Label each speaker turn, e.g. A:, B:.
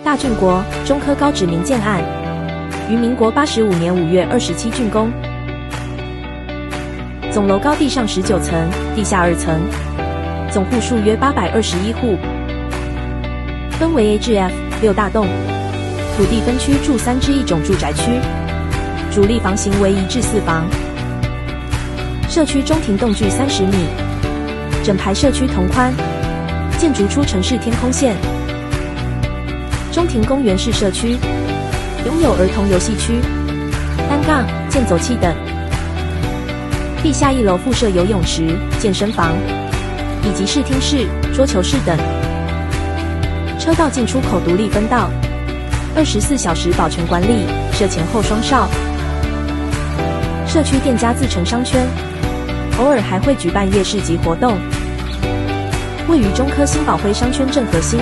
A: 大郡国中科高指名建案，于民国85年5月27竣工，总楼高地上19层，地下2层，总户数约821户，分为 A 至 F 6大栋，土地分区筑3至1种住宅区，主力房型为1至4房，社区中庭栋距30米，整排社区同宽，建筑出城市天空线。中庭公园式社区，拥有儿童游戏区、单杠、健走器等。地下1楼附设游泳池、健身房，以及视听室、桌球室等。车道进出口独立分道，24小时保全管理，设前后双哨。社区店家自成商圈，偶尔还会举办夜市及活动。位于中科新宝辉商圈正核心。